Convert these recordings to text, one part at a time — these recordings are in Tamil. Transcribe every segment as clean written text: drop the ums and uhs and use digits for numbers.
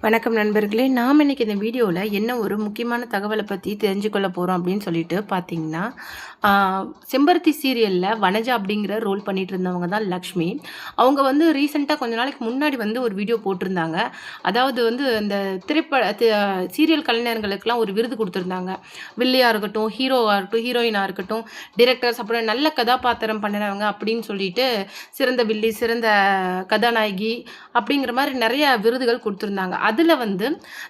வணக்கம் நண்பர்களே. நாம் இன்னைக்கு இந்த வீடியோவில் என்ன ஒரு முக்கியமான தகவலை பற்றி தெரிஞ்சுக்கொள்ள போகிறோம் அப்படின்னு சொல்லிட்டு பார்த்தீங்கன்னா, செம்பருத்தி சீரியலில் வனஜா அப்படிங்கிற ரோல் பண்ணிட்டு இருந்தவங்க தான் லக்ஷ்மி. அவங்க வந்து ரீசெண்டாக கொஞ்ச நாளைக்கு முன்னாடி வந்து ஒரு வீடியோ போட்டிருந்தாங்க. அதாவது வந்து இந்த சீரியல் கலைஞர்களுக்கெல்லாம் ஒரு விருது கொடுத்துருந்தாங்க. வில்லியாக இருக்கட்டும், ஹீரோவாக இருக்கட்டும், ஹீரோயினாக இருக்கட்டும், டிரெக்டர்ஸ், அப்புறம் நல்ல கதாபாத்திரம் பண்ணினவங்க அப்படின்னு சொல்லிட்டு சிறந்த வில்லி, சிறந்த கதாநாயகி அப்படிங்கிற மாதிரி நிறைய விருதுகள் கொடுத்துருந்தாங்க. அதில் வந்து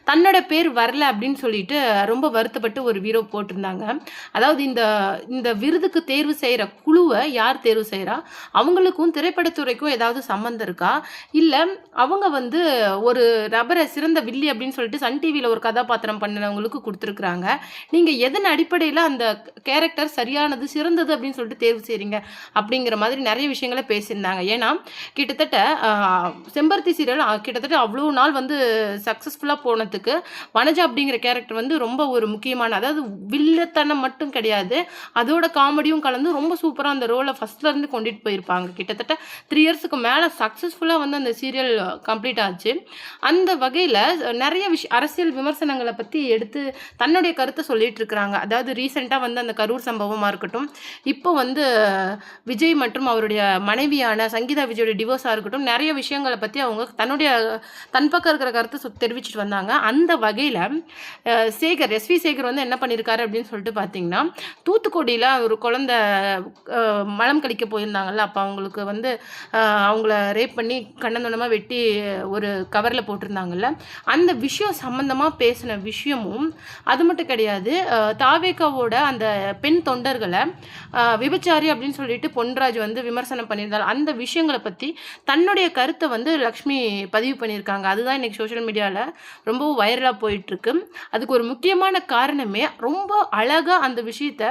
தன்னோட பேர் வரல அப்படின்னு சொல்லிட்டு ரொம்ப வருத்தப்பட்டு ஒரு வீடியோ போட்டிருந்தாங்க. அதாவது இந்த இந்த விருதுக்கு தேர்வு செய்கிற குழுவை யார் தேர்வு செய்கிறா, அவங்களுக்கும் திரைப்படத்துறைக்கும் ஏதாவது சம்மந்தம் இருக்கா, இல்லை அவங்க வந்து ஒரு நபரை சிறந்த வில்லி அப்படின்னு சொல்லிட்டு சன் டிவியில் ஒரு கதாபாத்திரம் பண்ணினவங்களுக்கு கொடுத்துருக்குறாங்க. நீங்கள் எதன் அடிப்படையில் அந்த கேரக்டர் சரியானது, சிறந்தது அப்படின்னு சொல்லிட்டு தேர்வு செய்கிறீங்க அப்படிங்கிற மாதிரி நிறைய விஷயங்களை பேசியிருந்தாங்க. ஏன்னா கிட்டத்தட்ட செம்பருத்தி சீரியல் கிட்டத்தட்ட அவ்வளோ நாள் வந்து சக்ஸஸ்ஃபுல்லாக போனதுக்கு வனஜா அப்படிங்கிற கேரக்டர் வந்து ரொம்ப ஒரு முக்கியமான, அதாவது வில்லத்தனம் மட்டும் கிடையாது, அதோட காமெடியும் கலந்து ரொம்ப சூப்பராக அந்த ரோலை ஃபஸ்ட்லேருந்து கொண்டுட்டு போயிருப்பாங்க. கிட்டத்தட்ட 3 இயர்ஸுக்கு மேலே சக்ஸஸ்ஃபுல்லாக வந்து அந்த சீரியல் கம்ப்ளீட் ஆச்சு. அந்த வகையில் நிறைய அரசியல் விமர்சனங்களை பற்றி எடுத்து தன்னுடைய கருத்தை சொல்லிட்டு இருக்கிறாங்க. அதாவது ரீசெண்டாக வந்து அந்த கரூர் சம்பவமாக இருக்கட்டும், இப்போ வந்து விஜய் மற்றும் அவருடைய மனைவியான சங்கீதா விஜயோட டிவோர்ஸாக இருக்கட்டும், நிறைய விஷயங்களை பற்றி அவங்க தன் பக்கம் இருக்கிற கருத்தை தெரிவிச்சுட்டு வந்தாங்க. அந்த வகையில் எஸ்வி சேகர் வந்து என்ன பண்ணியிருக்காரு அப்படின்னு சொல்லிட்டு பார்த்தீங்கன்னா, தூத்துக்குடியில் ஒரு குழந்தை மலம் கழிக்க போயிருந்தாங்கல்ல, அப்போ அவங்களுக்கு வந்து அவங்கள ரேப் பண்ணி கண்ணந்தொண்டமாக வெட்டி ஒரு கவரில் போட்டிருந்தாங்கல்ல, அந்த விஷயம் சம்மந்தமாக பேசின விஷயமும் அது மட்டும் கிடையாது, தாவேகாவோட அந்த பெண் தொண்டர்களை விபச்சாரி அப்படின்னு சொல்லிட்டு பொன்ராஜ் வந்து விமர்சனம் பண்ணியிருந்தால் அந்த விஷயங்களை பற்றி தன்னுடைய கருத்தை வந்து லக்ஷ்மி பதிவு பண்ணியிருக்காங்க. அதுதான் இன்றைக்கி சோஷியல் மீடியாவில் ரொம்ப வைரலாக போயிட்டுருக்கு. அதுக்கு ஒரு முக்கியமான காரணமே ரொம்ப அழகாக அந்த விஷயத்தை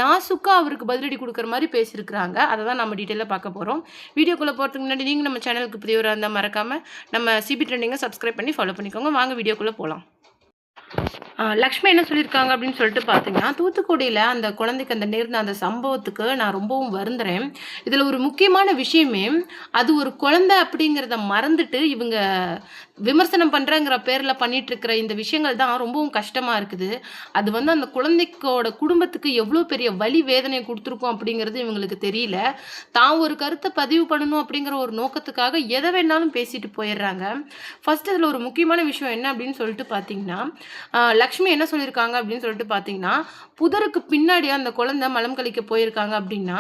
நாசுக்காக அவருக்கு பதிலடி கொடுக்குற மாதிரி பேசியிருக்கிறாங்க. அதை தான் நம்ம டீட்டெயிலாக பார்க்க போகிறோம். வீடியோக்குள்ளே போகிறதுக்கு முன்னாடி நீங்கள் நம்ம சேனலுக்கு புதியவராக இருந்தால் மறக்காமல் நம்ம சிபி ட்ரெண்டிங்கை சப்ஸ்கிரைப் பண்ணி ஃபாலோ பண்ணிக்கோங்க. வாங்க வீடியோக்குள்ளே போகலாம். லக்ஷ்மி என்ன சொல்லியிருக்காங்க அப்படின்னு சொல்லிட்டு பார்த்தீங்கன்னா, தூத்துக்குடியில் அந்த குழந்தைக்கு அந்த நேர்ந்த அந்த சம்பவத்துக்கு நான் ரொம்பவும் வருந்துறேன். இதில் ஒரு முக்கியமான விஷயமே, அது ஒரு குழந்தை அப்படிங்கிறத மறந்துட்டு இவங்க விமர்சனம் பண்ணுறங்கிற பேரில் பண்ணிகிட்ருக்கிற இந்த விஷயங்கள் தான் ரொம்பவும் கஷ்டமாக இருக்குது. அது வந்து அந்த குழந்தைக்கோட குடும்பத்துக்கு எவ்வளோ பெரிய வலி வேதனை கொடுத்துருக்கோம் அப்படிங்கிறது இவங்களுக்கு தெரியல. தான் ஒரு கருத்தை பதிவு பண்ணணும் அப்படிங்கிற ஒரு நோக்கத்துக்காக எதை வேணாலும் பேசிட்டு போயிடுறாங்க. ஃபஸ்ட் இதில் ஒரு முக்கியமான விஷயம் என்ன அப்படின்னு சொல்லிட்டு பார்த்தீங்கன்னா, லக்ஷ்மி என்ன சொல்லியிருக்காங்க அப்படின்னு சொல்லிட்டு பார்த்தீங்கன்னா, புதருக்கு பின்னாடி அந்த குழந்தை மலம் கழிக்க போயிருக்காங்க அப்படின்னா,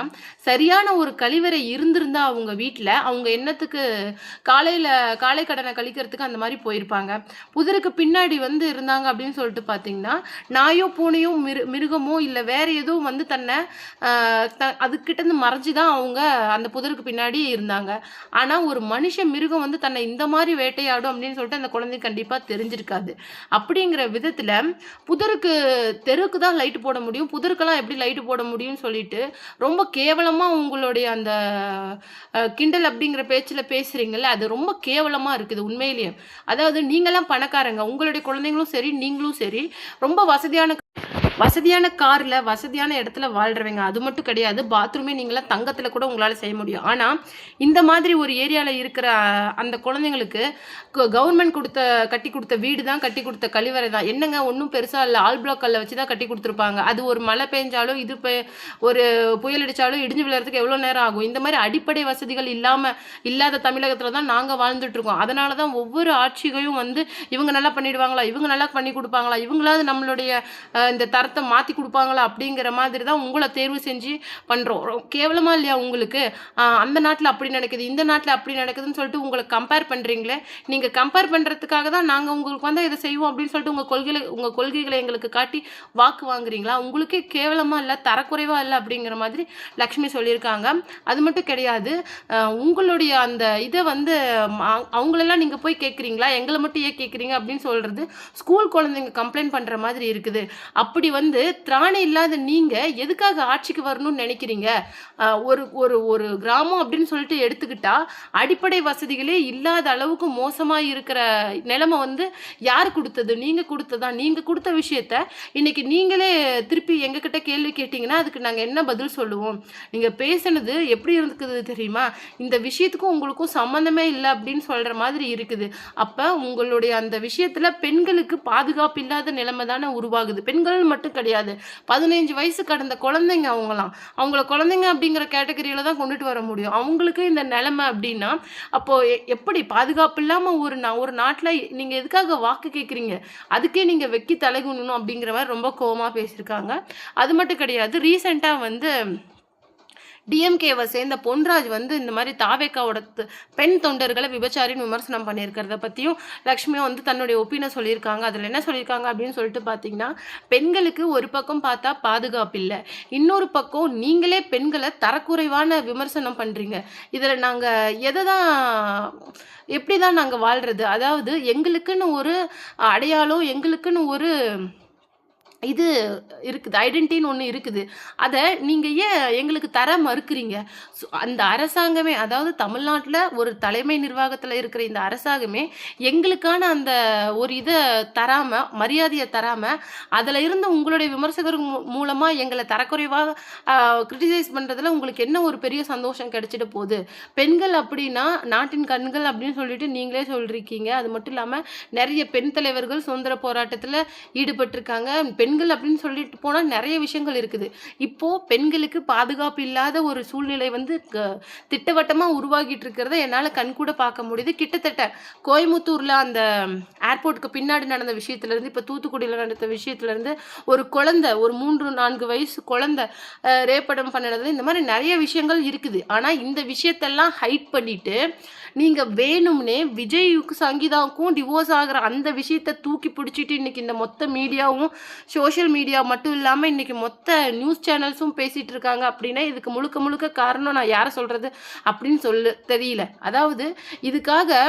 சரியான ஒரு கழிவறை இருந்திருந்தா அவங்க வீட்டில் அவங்க என்னத்துக்கு காலை கடனை கழிக்கிறதுக்கு அந்த மாதிரி போயிருப்பாங்க. புதருக்கு பின்னாடி வந்து இருந்தாங்க அப்படின்னு சொல்லிட்டு பார்த்தீங்கன்னா, நாயோ பூனையோ மிருகமோ இல்லை வேற எதுவும் வந்து தன்னை அதுக்கிட்டேருந்து மறைஞ்சி தான் அவங்க அந்த புதருக்கு பின்னாடி இருந்தாங்க. ஆனால் ஒரு மிருகம் வந்து தன்னை இந்த மாதிரி வேட்டையாடும் அப்படின்னு சொல்லிட்டு அந்த குழந்தை கண்டிப்பாக தெரிஞ்சிருக்காது. அப்படிங்கிற விதத்தில் தெருக்கு தான் லைட்டு போட முடியும், புதருக்கெல்லாம் எப்படி லைட்டு போட முடியும்னு சொல்லிட்டு ரொம்ப கேவலமாக உங்களுடைய அந்த கிண்டல் அப்படிங்கிற பேச்சில் பேசுகிறீங்கல்ல, அது ரொம்ப கேவலமாக இருக்குது உண்மையிலேயே. அதாவது நீங்களாம் பணக்காரங்க, உங்களுடைய குழந்தைங்களும் சரி நீங்களும் சரி ரொம்ப வசதியான காரில் வசதியான இடத்துல வாழ்கிறவங்க. அது மட்டும் கிடையாது, பாத்ரூமே நீங்களாம் தங்கத்தில் கூட உங்களால் செய்ய முடியும். ஆனால் இந்த மாதிரி ஒரு ஏரியாவில் இருக்கிற அந்த குழந்தைங்களுக்கு கவர்மெண்ட் கட்டி கொடுத்த வீடு தான், கட்டி கொடுத்த கழிவறை தான். என்னங்க ஒன்றும் பெருசாக இல்லை, ஆல் பிளாக் கல்லை வச்சு தான் கட்டி கொடுத்துருப்பாங்க. அது ஒரு மழை பெஞ்சாலும் ஒரு புயல் அடித்தாலும் இடிஞ்சு விழுறதுக்கு எவ்வளோ நேரம் ஆகும். இந்த மாதிரி அடிப்படை வசதிகள் இல்லாத தமிழகத்தில் தான் நாங்கள் வாழ்ந்துட்டுருக்கோம். அதனால தான் ஒவ்வொரு ஆட்சிகையும் வந்து இவங்க நல்லா பண்ணிடுவாங்களா, இவங்க நல்லா பண்ணி கொடுப்பாங்களா, இவங்களாவது நம்மளுடைய இந்த தரத்தை மாற்றி கொடுப்பாங்களா அப்படிங்கிற மாதிரி தான் உங்களை தேர்வு செஞ்சு பண்ணுறோம். கேவலமாக இல்லையா உங்களுக்கு? அந்த நாட்டில் அப்படி நடக்குது, இந்த நாட்டில் அப்படி நடக்குதுன்னு சொல்லிட்டு உங்களை கம்பேர் பண்ணுறீங்களே. நீங்கள் கம்பேர் பண்ணுறதுக்காக தான் நாங்கள் உங்களுக்கு வந்து இதை செய்வோம் அப்படின்னு சொல்லிட்டு உங்கள் கொள்கைகளை எங்களுக்கு காட்டி வாக்கு வாங்குறீங்களா? உங்களுக்கே கேவலமாக இல்லை, தரக்குறைவாக இல்லை அப்படிங்கிற மாதிரி லக்ஷ்மி சொல்லியிருக்காங்க. அது மட்டும் கிடையாது, உங்களுடைய அந்த இதை வந்து அவங்களெல்லாம் நீங்கள் போய் கேட்குறீங்களா, எங்களை மட்டும் ஏன் கேட்குறீங்க அப்படின்னு சொல்கிறது ஸ்கூல் குழந்தைங்க கம்ப்ளைண்ட் பண்ணுற மாதிரி இருக்குது. அப்படி வந்து திராணி இல்லாத நீங்க எதுக்காக ஆட்சிக்கு வரணும்னு நினைக்கிறீங்க? ஒரு ஒரு ஒரு கிராமம் அப்படின்னு சொல்லிட்டு எடுத்துக்கிட்டா, அடிப்படை வசதிகளே இல்லாத அளவுக்கு மோசமா இருக்கிற நிலைமை வந்து யார் குடுத்தது? நீங்க குடுத்ததா? நீங்க குடுத்த விஷயத்த இன்னைக்கு நீங்களே திருப்பி எங்ககிட்ட கேள்வி கேட்டீங்கன்னா, அதுக்கு நாங்க என்ன பதில் சொல்லுவோம்? நீங்க பேசுனது எப்படி இருக்குது தெரியுமா? இந்த விஷயத்துக்கும் உங்களுக்கும் சம்மந்தமே இல்ல அப்படின்னு சொல்ற மாதிரி இருக்குது. அப்ப உங்களுடைய அந்த விஷயத்துல பெண்களுக்கு பாதுகாப்பு இல்லாத நிலைமை தானே உருவாகுது. பெண்கள் மட்டும் கிடையாது. 15 வயசு கடந்த குழந்தைங்க அவங்கலாம். அவங்கள குழந்தைங்க அப்படிங்கிற கேட்டகரியில தான் கொண்டுட்டு வர முடியும். அவங்களுக்கு இந்த நிலைமை அப்படின்னா, அப்போ எப்படி பாதுகாப்பு இல்லாம ஒரு நாட்டுல நீங்க எதுக்காக வாக்கு கேட்குறீங்க? அதுக்கே நீங்க வெட்கி தலைகுனியணும் அப்படிங்கிற மாரி ரொம்ப கோவமா பேசியிருக்காங்க. அது மட்டும் கிடையாது. ரீசென்ட்டா வந்து டிஎம்கேவை சேர்ந்த பொன்ராஜ் வந்து இந்த மாதிரி தாவேக்காவோட பெண் தொண்டர்களை விபச்சாரின்னு விமர்சனம் பண்ணியிருக்கிறத பற்றியும் லக்ஷ்மி வந்து தன்னுடைய ஒப்பீனியன் சொல்லியிருக்காங்க. அதில் என்ன சொல்லியிருக்காங்க அப்படின்னு சொல்லிட்டு பார்த்தீங்கன்னா, பெண்களுக்கு ஒரு பக்கம் பார்த்தா பாதுகாப்பு இல்லை, இன்னொரு பக்கம் நீங்களே பெண்களை தரக்குறைவான விமர்சனம் பண்ணுறீங்க. இதில் நாங்கள் எதை தான் எப்படி தான் நாங்கள் வாழ்கிறது? அதாவது எங்களுக்குன்னு ஒரு அடையாளம், எங்களுக்குன்னு ஒரு இது இருக்குது. ஐடென்டிட்டின்னு ஒண்ணு இருக்குது. அத நீங்க ஏன் எங்களுக்கு தர மறுக்கிறீங்க? அந்த அரசாங்கமே, அதாவது தமிழ்நாட்டுல ஒரு தலைமை நிர்வாகத்துல இருக்கிற இந்த அரசாங்கமே எங்களுக்கான அந்த ஒரு இத தராம, மரியாதைய தராம, அதுல இருந்த உங்களுடைய விமர்சகர் மூலமா எங்கள தரக்குறைவா கிரிட்டிசைஸ் பண்றதுல உங்களுக்கு என்ன ஒரு பெரிய சந்தோஷம் கிடைச்சிட போகுது? பெண்கள் அப்படின்னா நாட்டின் கண்கள் அப்படின்னு சொல்லிட்டு நீங்களே சொல்லிருக்கீங்க. அது மட்டும் இல்லாம நெறைய பெண் தலைவர்கள் சுதந்திர போராட்டத்துல ஈடுபட்டிருக்காங்க. பெண்கள் அப்படின்னு சொல்லிட்டு போனா நிறைய விஷயங்கள் இருக்குது. இப்போ பெண்களுக்கு பாதுகாப்பு இல்லாத ஒரு சூழ்நிலை வந்து திட்டவட்டமா உருவாகிட்டு இருக்கிறத என்னால கண்கூட பார்க்க முடியுது. கிட்டத்தட்ட கோயமுத்தூர்ல அந்த ஏர்போர்ட்டுக்கு பின்னாடி நடந்த விஷயத்துல இருந்து, இப்ப தூத்துக்குடியில நடந்த விஷயத்துல இருந்து, ஒரு குழந்தை, ஒரு 3-4 வயசு குழந்தை ரேப்படம் பண்ணினது, இந்த மாதிரி நிறைய விஷயங்கள் இருக்குது. ஆனா இந்த விஷயத்தெல்லாம் ஹைட் பண்ணிட்டு நீங்க வேணும்னே விஜய்க்கும் சங்கீதாவுக்கும் டிவோர்ஸ் ஆகிற அந்த விஷயத்த தூக்கி பிடிச்சிட்டு இன்னைக்கு இந்த மொத்த மீடியாவும், சோஷியல் மீடியா மட்டும் இல்லாமல் இன்னைக்கு மொத்த நியூஸ் சேனல்ஸும் பேசிட்டு இருக்காங்க அப்படின்னா, இதுக்கு முழுக்க முழுக்க காரணம் நான் யாரை சொல்றது அப்படின்னு தெரியல. அதாவது இதுக்காக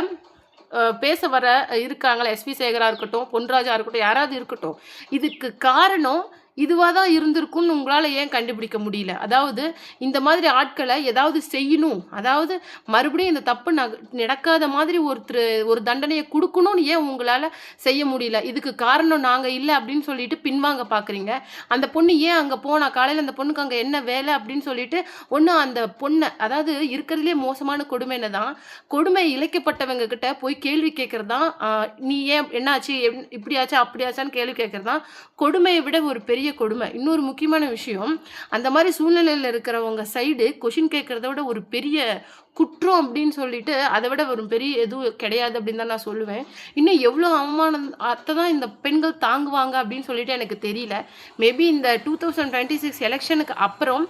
பேச வர இருக்காங்களா, எஸ்வி சேகரா இருக்கட்டும், பொன்ராஜா இருக்கட்டும், யாராவது இருக்கட்டும், இதுக்கு காரணம் இதுவாக தான் இருந்திருக்கும்னு உங்களால் ஏன் கண்டுபிடிக்க முடியல? அதாவது இந்த மாதிரி ஆட்களை ஏதாவது செய்யணும், அதாவது மறுபடியும் இந்த தப்பு நடக்காத மாதிரி ஒரு தண்டனையை கொடுக்கணும்னு ஏன் உங்களால் செய்ய முடியல? இதுக்கு காரணம் நாங்கள் இல்லை அப்படின்னு சொல்லிட்டு பின்வாங்க பார்க்குறீங்க. அந்த பொண்ணு ஏன் அங்கே போனா? காலையில் அந்த பொண்ணுக்கு அங்கே என்ன வேலை அப்படின்னு சொல்லிட்டு ஒன்று அந்த பொண்ணை, அதாவது இருக்கிறதுலே மோசமான கொடுமை என்னதான், கொடுமை இழைக்கப்பட்டவங்க கிட்ட போய் கேள்வி கேட்கறது தான். நீ ஏன் என்னாச்சு, இப்படியாச்சா அப்படியாச்சான்னு கேள்வி கேட்கறது தான் கொடுமையை விட ஒரு பெரிய கொடுமை. இன்னொரு முக்கியமான விஷயம், அந்த மாதிரி சூழ்நிலையில் இருக்கிறவங்க சைடு கொஷின் கேட்கறத விட ஒரு பெரிய குற்றம் அப்படின்னு சொல்லிட்டு அதை விட ஒரு பெரிய எதுவும் கிடையாது அப்படின்னு தான் நான் சொல்லுவேன். இன்னும் எவ்வளோ அவமானம் தான் இந்த பெண்கள் தாங்குவாங்க அப்படின்னு சொல்லிட்டு எனக்கு தெரியல. மேபி இந்த 2026 எலெக்ஷனுக்கு அப்புறம்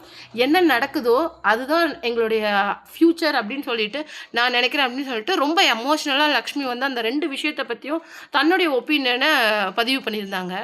என்ன நடக்குதோ அதுதான் எங்களுடைய ஃப்யூச்சர் அப்படின்னு சொல்லிட்டு நான் நினைக்கிறேன் அப்படின்னு சொல்லிட்டு ரொம்ப எமோஷ்னலாக லக்ஷ்மி வந்து அந்த 2 விஷயத்தை பற்றியும் தன்னுடைய ஒப்பீனியனை பதிவு பண்ணியிருந்தாங்க.